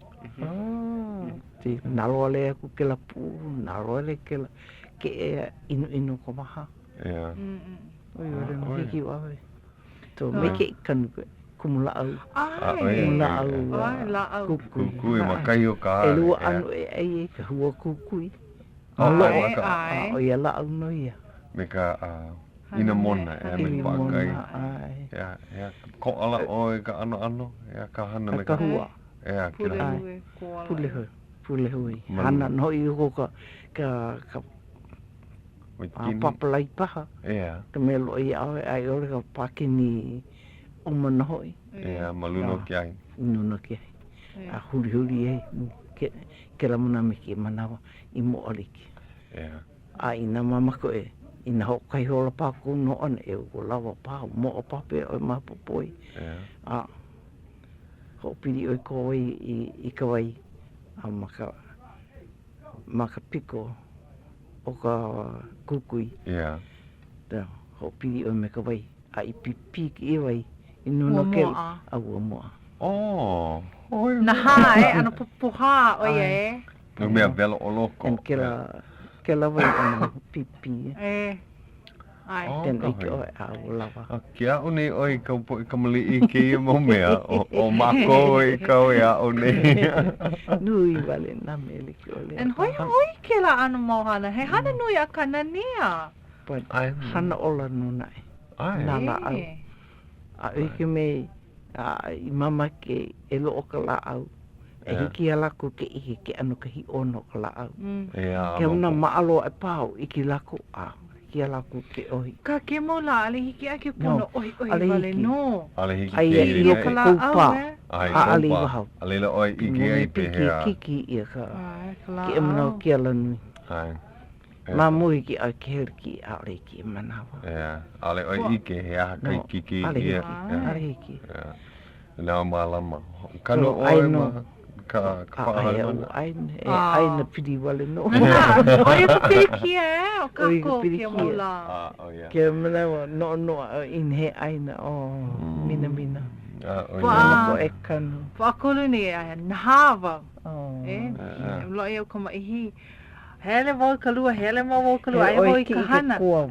Te nalo le aku ke la pu, nalo le ke la ke inu ko maha. Yeah. Oi ore no hiki wawe. To me ke kan kumula au. Kumula au. Kukui makai o ka. E lua anu e ka hua kukui. O ia la au no ia. Me ka ina mona me pakai. Ya, ko ala o ka ano ya ka hana me ka hua. Ya, kila. Pule hui. Hana no i ko ka papalai paha. Ya. Te me lo i ai ore ka pakini o mana hoi. Ya, maluno ki ai. Nuno ki ai. A huri e ke la muna me ki manawa i mo aliki. Ya. A ina mama ko e. Ina ho kai hola pa ko no an e ko lawa pa mo o pape o ma popoi. A ho pili o ko i ka wai a maka piko o ka kukui. Ya. Da ho pili o me ka wai a i pipi ki wai i nuna ke a ua moa. Oh. Na ha ano pupuha o ye. No mea velo o loko. En ke la wai ana pipi. Ai. Ten ike o a lawa. Kia o nei oi ka po i kamali i ke i mo mea o mako i ka o ia o nei. Nui wale na mele ki ole. En hoi ke la ano mohana. He hana nui a kanania. But hana ola nunai. Nala au. A ike me i mama ke e lo o ka la au. E hiki a lako ke ike ke anu ka hi ono ka la au. Ke una maalo e pao i ki lako a. Kia lako ke ohi. Ka ke mo la ale hiki ake pono ohi vale no. Ale hiki ai ke i loko koupa. A ali wahau. Ale la oi i ke ai pe hea. Kiki ia ka. Ki emnau kia lanui. Ma mui ki a ke herki a ale ki manawa. Ale oi i ke hea kai kiki ia. Ale hiki. Nā malama. Kano oi ma. Ka pahala. Ai na pidi wale no. Oi ka pidi kia o ka ko kia mula. Kia mula no in he aina o mina. Pa e kanu. Pa kolu ni ai nahava. Lo ia ko mai hi. Hele mo kalua ai mo I ka hana. Ua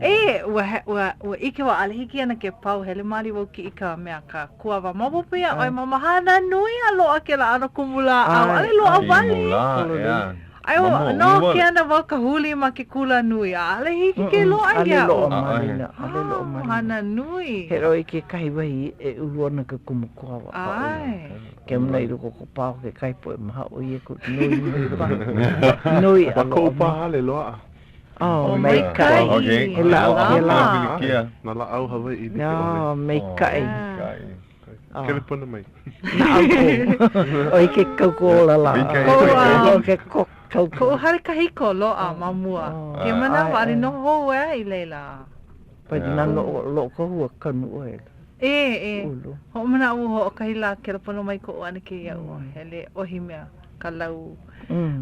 ike wa alihiki ana ke pau hele mari wo ki ika mea ka kuawa mabopia oi mama hana nui a loa ke la ana kumula au ale loa wali. Ai o no ke ana wa ka huli ma ke kula nui a alihiki ke loa ia o. Ale loa marina. Hana nui. He roi ke kai wai e uruana ka kumukuawa. Ai. Ke mna I roko ko pao ke kai po e maha o ie ko nui pa. Nui a loa. Ko pa ale loa. Oh, mai kai. He la Na la au Hawaii. No, mai kai. Ke le pona mai. Na au ko. Oi ke kauko la la. Ke ko hare kahiko loa mamua. Ke mana wari no ho I leila. Pa na lo ko hua kanu e. Ho mana u ho kahila ke pono mai ko ana ke ia o hele ohi mea ka lau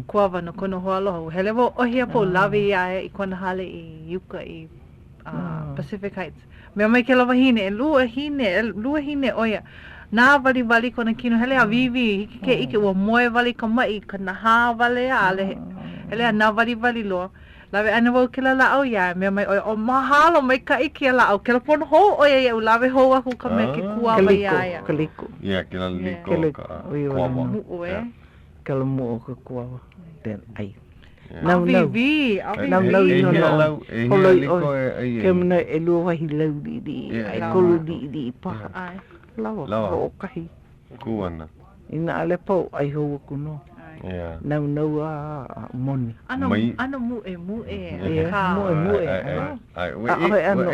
kuawa no kono hoaloha hele wo ohi po lawi ia I Kanahele I Yuka I Pacific Heights mea mai ke lawa hine lua hine oia nā wali kona kino hele a vivi hiki ke ike ua moe wali ka mai ka naha wale a ale hele a nā wali loa lawe ana wau ke la au ia mea mai o mahalo mai ka iki a la au ke la pono ho o ia lawe ho aku ka mea ke kuawa ia Kaliko Ia ke la liko ka kuawa Ke la mua o ka kuawa Then ai Nau vivi Ke mana e lua wahi lau di ai kolu di paha Lawa o kahi Kuana Ina ale pau ai ho aku no Nau a moni. Ano mue. Mue. Ai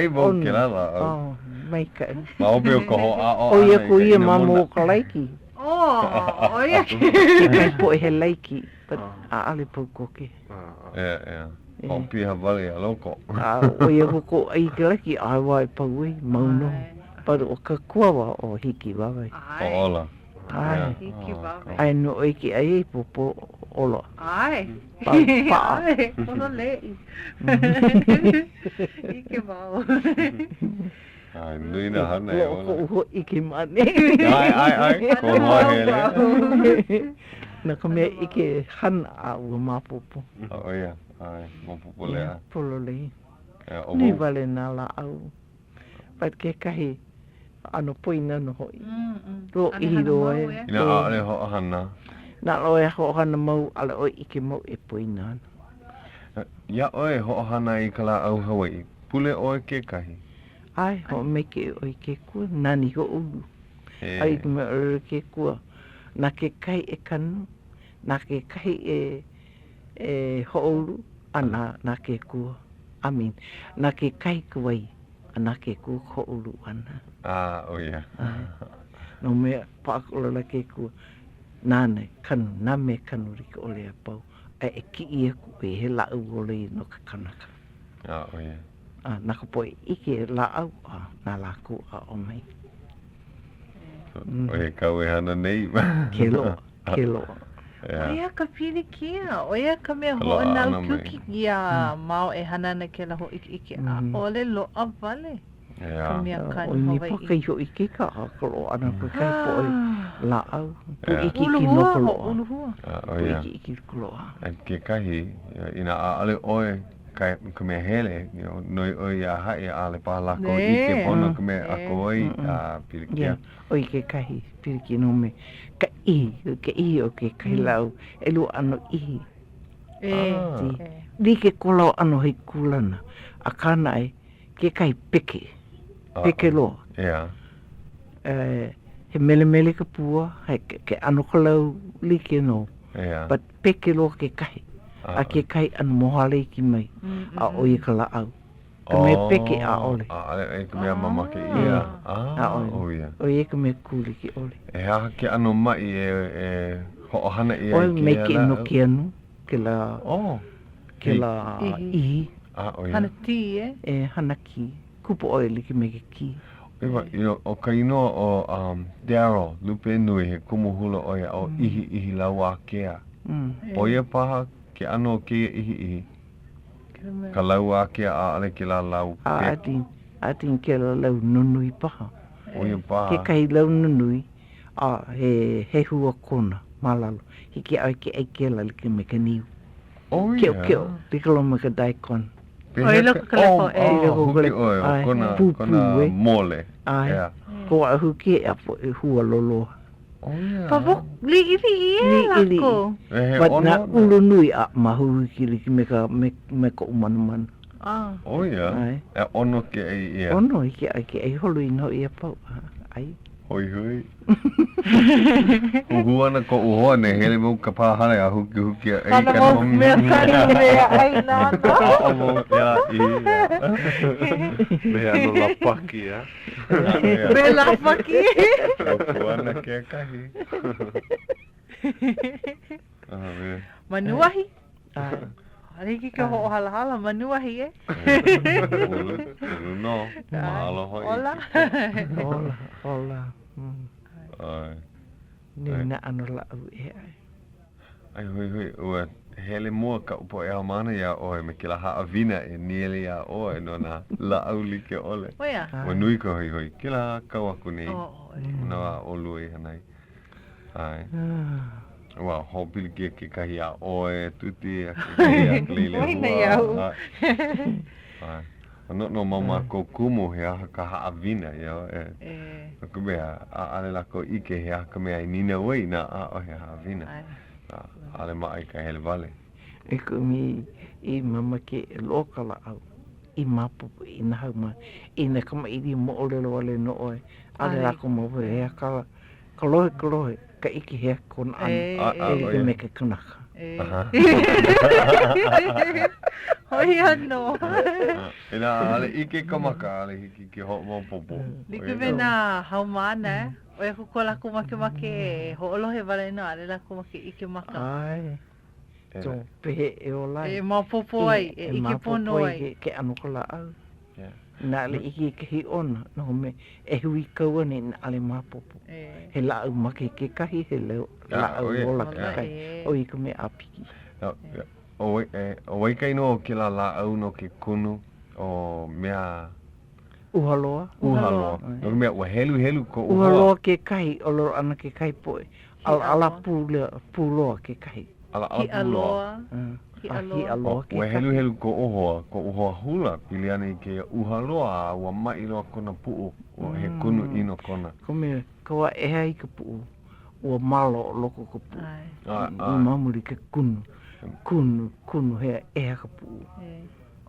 mo ke la la. Mai ka. Ma o pe ko ho o ia ku ia mamo ka laiki. O ia ki. Kai po he laiki. But a ale po ko ke. O pi ha vale a loko. O ia ko ai ke laiki ai wai pa ui mauno. Pero o ka kuawa o hiki wawe. O ola. Ai, ai no iki ai popo olo. Ai. Ai, ono lei. Iki vau. Ai, nui na hana e ola. Ko iki mane. Ai, ko hoa hele. Na ka mea ike hana a ua mapopo. O ia, ai, mapopo lea. Polo lei. O Ni wale nā la au. Pat ke kahi ano poina no hoi. Ro ihi roe. Ina aale ho hana. Na loe ho hana mau ale oi ike mau e poina. Ia oe ho hana I ka la au Hawaiʻi. Pule oe ke kahi. Ai, ho meke oi ke kua. Nani ho ulu. Ai me ore ke kua. Na ke kai e kanu. Na ke kai e ho ulu. Ana na ke kua. Na ke kai kuai. Ana ke kua ho ulu ana. O ia. No mea pākola ke kua. Nāne kanu. Nā me kanu rika ole a pau. E ki ia ku e he lau ole no ka kanaka. O ia. Naka poe ike lau nā la ku a o mai. Oia kau e hana nei. Ke loa. Oia ka pili kia. Oia ka mea hoa nau kuki ia mau e hanana ke la ho ike a ole loa vale. Ka mea kani Hawaiʻi. O ni pakai ho ike ka a kolo ana pakai poe la au. Pu ike ki noko loa. Pu ike iki loa. Ke kahi, ina a ale oe ka mea hele, noi oi a hae a le paha lako ike pono ka mea ako oi a pirikia. Oi ke kahi, piriki no me. Ka ihi o ke kahi lau, e lua ano ihi. Li ke kolau ano hei kulana, a kana e, ke kai peke. Peke loa. He mele ka pua, ke ano kolau li ke no. But peke loa ke kahi. A ke kai anu mohale ki mai. A oi ka la au. Ka me peke a ole. E ka mea mama ke ia. O ia. Oi e ka me kuli ki ole. E haha ke anu mai e hoʻohana ia Oi ki me ke ino ki anu. Ke la... Ke la ihi. O ia. Hana ti E hana ki. Kupo oi li ki me ke ki. O ka inoa o Darryl, lupe nui he kumuhula oia o ihi lau a kea. Oia paha ke ano ke ihi. Ka lau a kea a ale ke la lau pe. Atin ke la lau nunui paha. Oia paha. Ke kai lau nunui he hua kona malalo. Hiki ai ke la li ke me ka niu. Keo. Tikalo me ka daikon. Oi loko ka lepo huki oi, kona mole. Ko a huki e apo e hua loloa. Papa, li lako. But na ulu nui a mahu ki me ka umanu. O ia, e ono ke ai ia. Ono i ke ai holu i no ia pau. Ai. Hoi. Huana ko uhoane, hele mo ka pāhare a huki. Hana mo mea kani mea ai nāna. Mo ia i. Mea no la paki, Me la paki. Huana ke kahi. Manuahi. Ariki ka ho hala manuahi e. No, mahalo hoi. Ola. Nina ano la au e ai. Ai hoi, ua hele mua ka upo e mana ia oe me ke la haawina e niele ia oe no na la au li ke ole. Oia. Ua nui ka hoi, ke la kawaku nei. Nawa olu e hanai. Ai. Ua hopili ke kahi a oe, tuti, a ke kahi a kalile hua. Oina iau. Ai. No mama ko kumu he aha ka haawina ia e. Ko mea ale la ko ike he aha ka mea i nina wei na a o he haawina. Ale mai ka hele vale. E ko mi I mama ke loka la au. I mapupu I na hauma. I na kama I di mo ole lo wale no oe. Ale la ko mo he a ka lohe. Ka iki he kon anu. E me ke kanaka. Hoi ano. Ina ale ike kamaka ale hiki ke ho mo popo. Liku mena haumana. Oia kuko la kumake ho'olohe wale no ale la kumake ike maka. Ai. So pehe e olai. E mapopo ai, e ike pono ai. Ke anu ko la au. Na ale iki ke hi ona. No me e hui kaua ni na ale mapopo. He la au make ke kahi he leo. La au ola ke kai. O ika me apiki. O wai kai no ke la au no ke kunu o mea Uhaloa. No mea ua helu ko Uhaloa ke kai o loro ana ke kai poe. ala puloa ke kai. Ala Ki aloa. Ki Hi aloa. aloa ke Ua helu ko uhoa hula piliana I ke uhaloa ua mai loa kona pu'u ua he kunu ino kona. Kome kawa eha I ka pu'u ua malo loko ka pu'u. Ai. I mamuri ke kunu hea eha ka pu'u.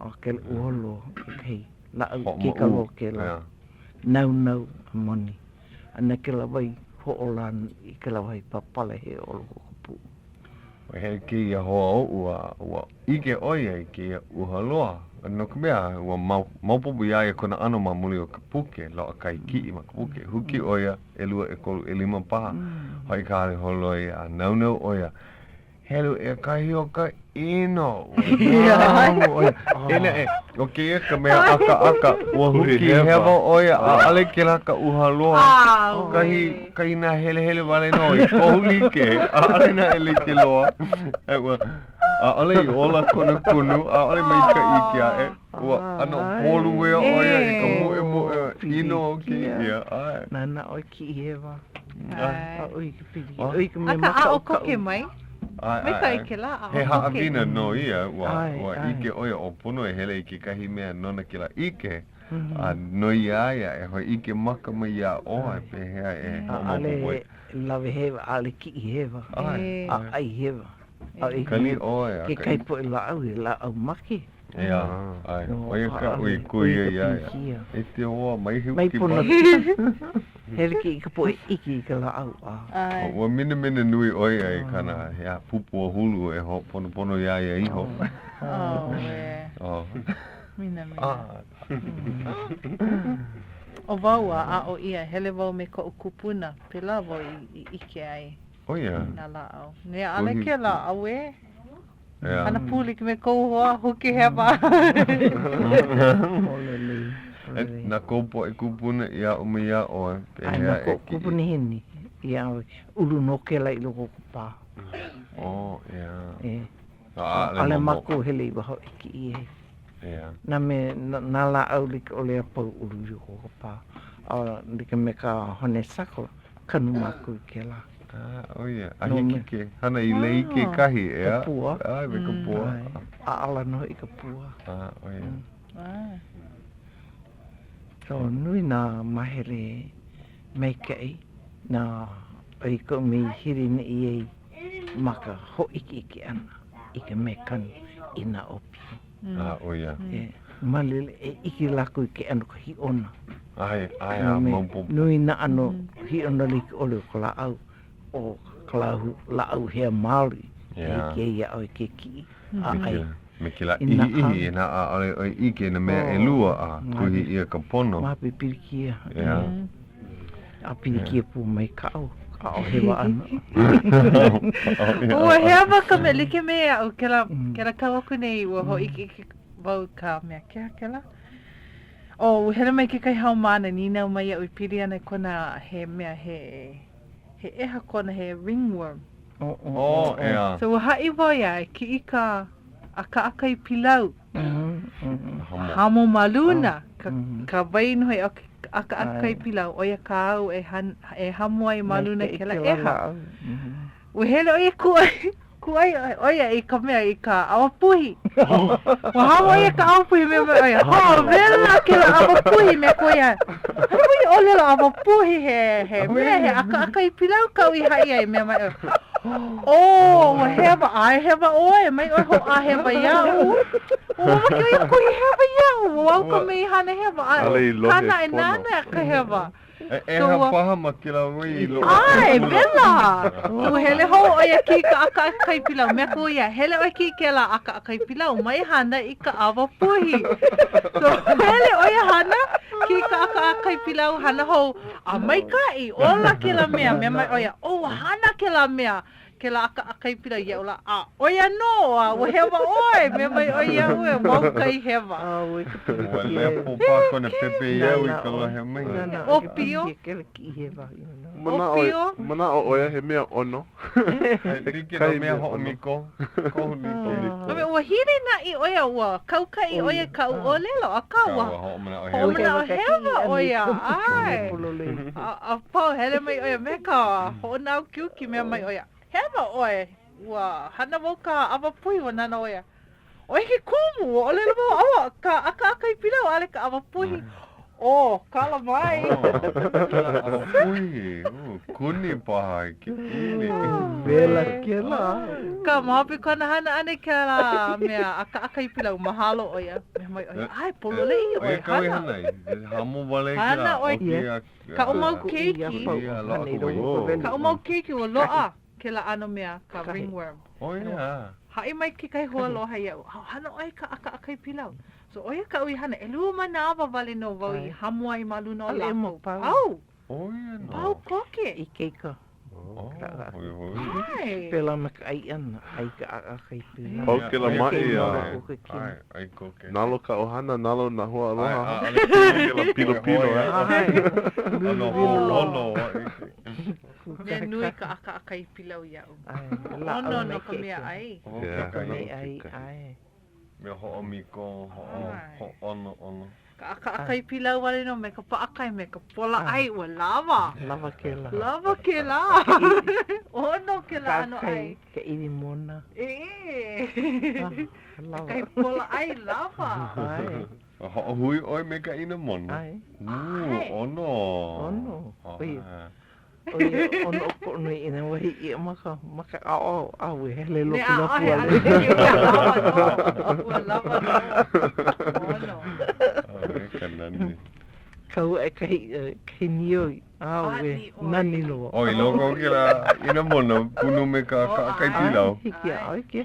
O ke uhalo ke kai. La au ke kalo ke la. Nau moni. Ana ke la wai ho'olan I ke la wai papale he o loko ka pu'u. Ua he ke ia hoa ua ike oia I ke uhaloa. No ka mea ua maupopu ia ia kona ano mamuli o ka puke loa kai ki'i ma ka puke. Huki oia e lua e kolu e lima paha. Hoi ka hale holo ia nau oia. Helu e kahi o ka ino. Ina e, o ke ia ka mea aka ua huki hewa oia a ale ke la ka uhaloa. Kahi na hele wale noi, kohuli ke, a ale na ele ke loa. A ale I ola kona kunu, a ale mai ka ikia e. Ua ano polu wea oia I ka moe ino o ke ia. Nana oi ki hewa. Oi ki pili. Oi Oi ki me Aka maka a o o ka koke mai. Mai ka ike la a o koke. He haawina no ia, ua ike oia o pono e hele I ke kahi mea nona ke la ike. A noi aia e hoi ike maka mai ia oa e pehea e ale lawe hewa, ale ki hewa. Ai hewa. Kali oia. Ke kai po la au maki. Ia, ai. Oia ka ui kuia ia. E te oa mai hiu Mai ki pono. pa. Hele ki ka po iki ka la au. Ua mine nui oia I kana ia pupu o hulu e ho pono ia ia iho. Mina. O waua a o ia hele wau me ko kupuna pela wau I ike ai. Oia. Na la au. Nea ale ke la au e. Ia. Ana puli ki me kou hoa huki hewa. Na koupo e kupuna ia ume ia oe. Ai na kupuna hini. Ia ulu no ke la I loko kupa. Ia. Ale mako hele I waho iki I he. Ia. Na me na la au like o lea pau ulu I loko kupa. Like me ka hone sako kanu mako I ke la. Oia. Ahi ke hana I lei ke kahi ea. Ka pua. Ai, me ka pua. Ala no I ka pua. Oia. So nui nā mahere mei kei nā ai ko mi hiri ni I ei maka ho iki ana I ke me kanu I nā opi. Oia. Malele e iki lako I ke ano ko hi ona. Ai, mampu. Nui nā ano hi ona li ke ole ko la au o kalahu la au hea Māori. I ke ia au ke ki. Ai. Me ke la ihi na a ole oi ike na mea e lua a kuhi ia ka pono. Ma pipirikia. Ia. A pirikia pu mai kau. A o hewa ana. Ua hewa ka me like mea au ke la kawaku nei ua ho ike wau ka mea ke la. O hele mai ke kai hau mana ni nau mai au piri ana kona he mea he eha kona he ringworm. Ia. So ua hai wau ia ki I ka aka I pilau. Hamo maluna. Ka wainu hei aka I pilau. Oia ka au e hamo ai maluna ke la eha. Ua hele oia kuai oia I ka mea I ka awapuhi. Ua hamo oia ka awapuhi mea oia. Ho, vela ke la awapuhi mea koia. Hapuhi ole la awapuhi he mea he aka I pilau kau I hai ai mea mai. Ua hewa oe, mai oi ho a hewa iau. Ua maki oia kui hewa iau. Wau ka mei hana hewa. Kana e nana ka hewa. Eha paha ma ke la wai lo. Ai, vela. Ua hele ho oia ki ka aka I pilau. Mea ko ia, hele oia ki ke la aka I pilau. Mai hana I ka awapuhi. So hele oia hana ki ka aka I pilau hana ho. A mai kai, ola ke la mea. Mea mai oia, hana ke la mea. Ke la aka I pilau ia ola. Oia no, ua hewa oe. Mea mai oia ue, wau kai hewa. Ua lea popa kona pepe iau I ka lohe mai. Opio. Mana o oia he mea ono. Riki na mea ho miko. Kohu miko. Ua ua hiri na I oia ua kauka I oia kau olelo a kawa. Ho'omana o hewa oia, ai. A pau hele mai oia meka, ho'onau kiuki mea mai oia. Hewa oia, ua hana wau ka awa pui wa nana oia. Oia ke kumu, olelo wau awa, ka aka I pilau ale ka awa pui. Oh, kala mai. Awa pui, kuni paha ki kuni. Vela kela. Ka mahapi kona hana ane kela mea aka I pilau mahalo oia. Mea mai oia, ai polole I oia Kau hana. hana, hamu wale Hana oi, kia. ka umau keiki. Ka umau keiki o loa ke la ano mea ka ringworm. Oh yeah. Hai mai ke kai hoa loa hai au. Hana oi ka aka I pilau. So oia ka ui hana, e lua mana awa wale no wau I hamua I maluna o lako. Au! Oh yeah no. Pau koke. I keika. Oh, Ai. Pela maka ai ana, ai ka aka I pilau. Pau ke la mai Ai koke. Nalo ka ohana, nalo na hua aloha. Ale Ke la pilo-pilo, Ano holo. Mea nui ka aka I pilau iau. Ono no ka mea ai. Ai. Me ho miko ho ono. Ka aka I pilau wale no me ka paakai me ka pola ai ua lava. Lava kela. Lava ke la. Ono ke la ano ai. Ka ini mona. Kai pola ai lava. Ai. Ho hui oi me ka ina mona. Ai. Ono. Oia, ono ko no ina wahi I maka au hele lo Ne pula ai pula. ua lava no. Ono. Kanani. Kau e kai nioi. Nani lo. Oi logo kila ina mona punu me ka kai pilau. Hiki ai ke.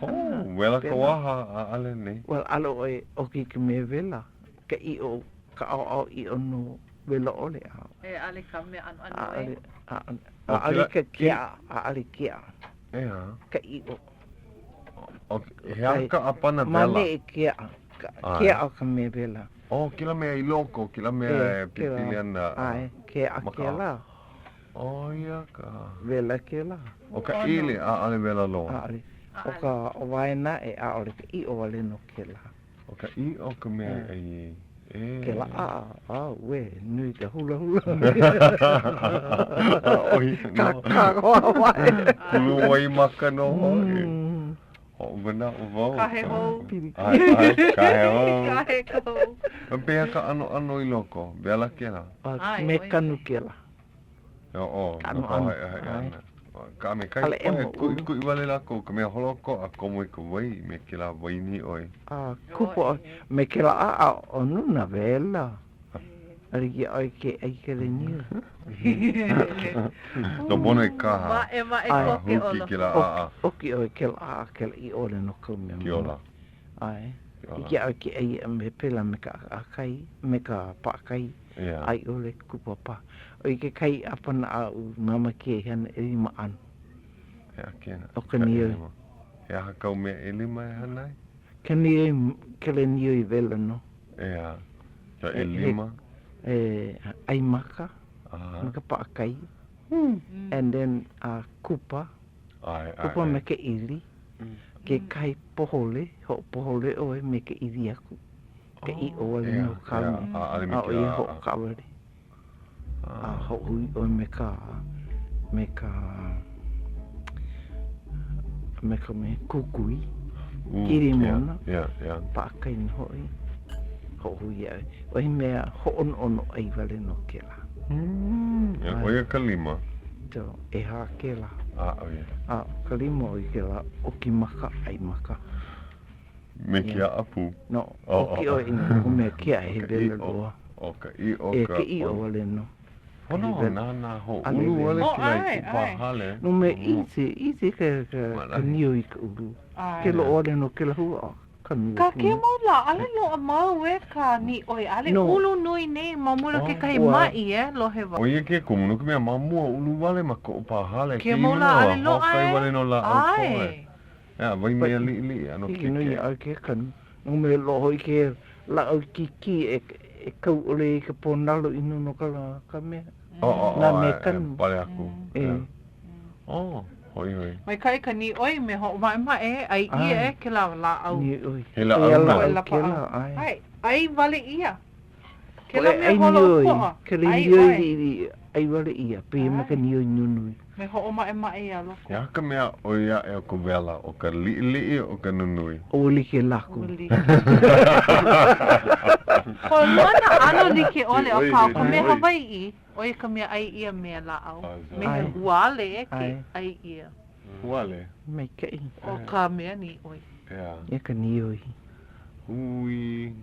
Wela ka waha ale nei. Well, alo oi oki ke me vela. Ka I o ka au I ono vela ole au. E ale ka me ano e. Ale ka kia, ale kia. Ea. Ka I o. Hea ka apana vela. Mane e kia. Kia o ka me vela. Oh, kila mea I loko, kila mea pitiliana. Ai, kia kia la. Oh, ia ka. Vela kia la. O ka ili ale vela loa. Ale. O ka waina e a ole ka I o wale no kia la. O ka I o ka mea ai. Kia la we, nui ka hula hula. Oi, Ka hoa wai. Kulu wai maka no hoi. O mana o vau. Ka he hou. Ka he hou. Ka he kou. Pea ka ano I loko, vela kia la. Me kanu kia la. O, ka me kai kui wale lako, ka mea holoko a komo I ka wai, me ke la wai ni oi. Kupo, me ke la a o nuna vela. Ari ki oi ke ai ke le niu. No bono I kaha. Ma e koke Huki olo. ki la a. Oki oi ke la a ke la I ole no kaumea. Ki ola. Ai. Iki au ki ai me pela me ka akai, me ka paakai. Ai ole kupo pa. O ke kai apana au mama ke hana e lima anu. Ea kena. O ka nioi. Ea hakau mea e lima e hanai? Ka nioi, ke le nioi vela no. Ea. Ka e lima? Ai maka. Me ka paakai. And then kupa. Kupa me ke ili. Ke kai pohole. Ho pohole oe me ke ili aku. Ke I o ale no kaumi. A o I ho kawari. Ho hui oe me ka me kukui. Kiri mona. Paakai ni hoi. Ho hui ai. Oe mea ho ono ai wale no ke la. Oia ka lima? Tō, e hā ke la. Oia. Ka lima oi ke la, oki maka ai maka. Me kia apu? No, oki oi ina, ko mea kia he vele loa. O ka I o ka... E ke I o wale no. Hono nana ho ulu wale ki lai pahale. No me isi ka nioi ka ulu. Ke lo ole no ke la hua. Ka kia maula, ale lo a mau e ka ni oi, ale ulu nui nei mamula ke kai mai lo he wa. Oia ke kumunu ke mea mamua ulu wale ma ko pahale. Kia maula ale lo ai. Hokai wale no la au koe. Ea, vai mea li ano ke ke. Nui au ke kanu. No me lo hoi ke la au ki e kau ole ke ponalo inu no ka mea. Pale aku. Hoi. Mai kai ka ni oi me ho mai ai ia ke la au. Ni oi. He la Ia au la na. ke la ai. Ai vale ia. Ke la me ai holo ni ko. oi. Ke le ni oi ai wale ia. Pe ma ka ni oi nunui. Me ho mai ia loko. Ya ka mea o ia e ko vela o ka li'i o ka nunui. O li ke laku. Ko mana ano li ke ole o ka ko me Hawaiʻi. Oi ka mea ai ia me la au. Me uale ke ai ia. Uale. Mai kai. O ka mea ni oi. Ya. Ia ka ni oi. Ui.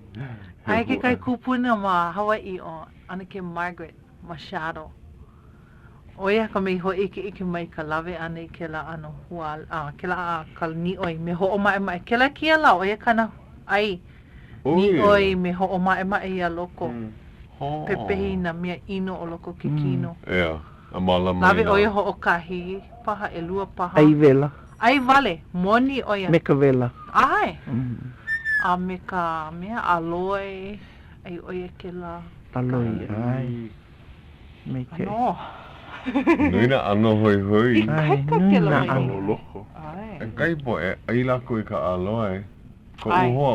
Ai ke kai kupuna ma Hawaiʻi o ana ke Margaret Machado. Oia ka me ho ike mai ka lawe ana ke la ano hual ke la ka ni oi me ho mai ke la kia la oia kana ai ni oi me ho mai ia loko. Pepehi na mea ino o loko ke kino. Ya. Amala mai. Lawe oia ho o kahi paha e lua paha. Ai vela. Ai vale moni oia. Me ka vela. Ai. A me ka mea aloe ai oia ke la. Aloe ai. Me ke. No. Nuina ano hoi. Ai ka ke la mai. Loko. Ai. Kai po ai la ko ka aloe. Ko uhoa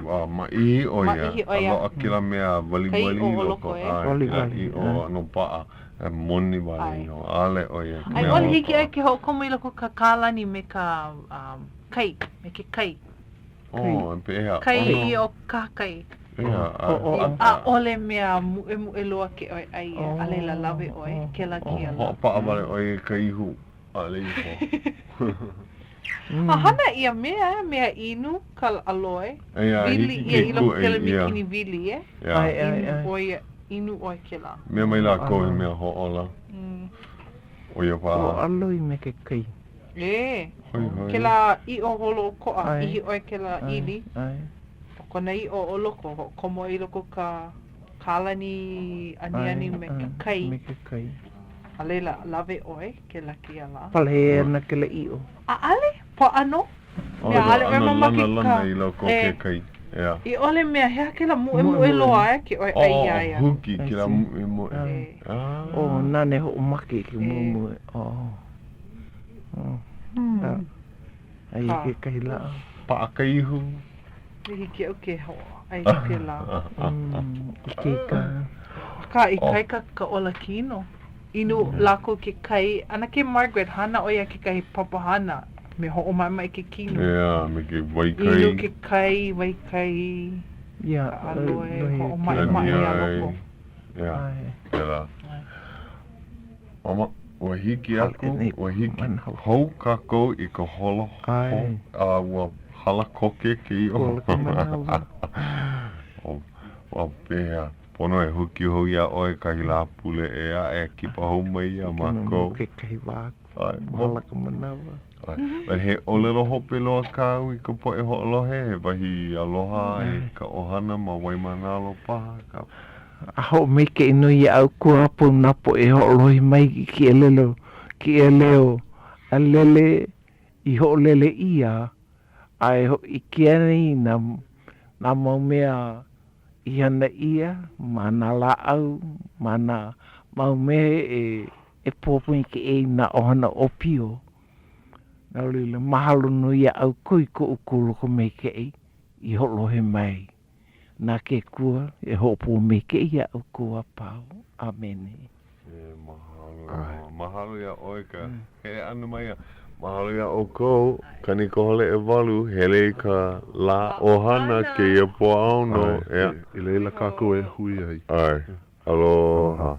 ua mai o ia. Alo akila mea wali loko. Ai o no paa. Moni wali o ale o ia. Ai ole hiki ai ke ho komo i loko ka kalani me ka kai. Me ke kai. Oh, pea. Kai o kakai. A ole mea e loa ke oi ai ale la lawe oi ke la kia la. Ho paa wale oi ka ihu. Ale iho. Hana ia mea inu ka aloe. Vili ia i loko kele mikini vili inu oi ke la. Mea mai la koe mea ho ola. Oia paa. O aloe me ke kai. Ke la i o holo koa ihi oi ke la ili. Kona i o loko, komo i loko ka kalani ani me ke kai. Me ke kai. A leila lawe oi, ke la kia la. Pale na ke la i o. A ale, pa ano? Mea ale o mama ki ka. I loko ke kai. I ole mea hea ke la mu e loa ke oi ai ai. Oh, huki ke la mu e. Oh, nane ho umake ke mu e. Ai ke kai la. Pa ka ihu. Hiki o ke hoa, ai ke la. Ke ka. Ka i kai ka ola kino. Inu lako ke kai, ana ke Margaret hana oia ke kai papahana. Me ho o mai ke kino. Me ke waikai. Inu ke kai, waikai. Aloe, ho o mai a loko. Ke la. Mama, ua hiki aku, ua hiki hou kako i ka holo. Ua hala koke ki o. O pea. Pono e huki hou ia oe kahi la pule e a e kipa hou mai a mako. Ke kahi wāku. Hala ka manawa. But he olelo hope loa kau I ka po e ho'olohe. He wahi aloha e ka ohana ma waimanalo paha ka. A ho me ke ino I au kua po napo e ho'olohi mai ki e lelo. Ki e leo. A lele I ho'olele ia. Ai ho I kiani na mau mea I hana ia, mana la au, mana mau mehe e pōpui ke e na ohana opio. Nā lile mahalo no ia au koi ko ukulu ko me ke e I holohe mai. Nā ke kua e hopo me ke ia au kua pau. Amene. Mahalo ia oika. He anu mai ia. Mahalo ia o kou, kani kohole e walu, hele ka la ohana ke ia po auno. I leila kako e hui ai. Ai, aloha.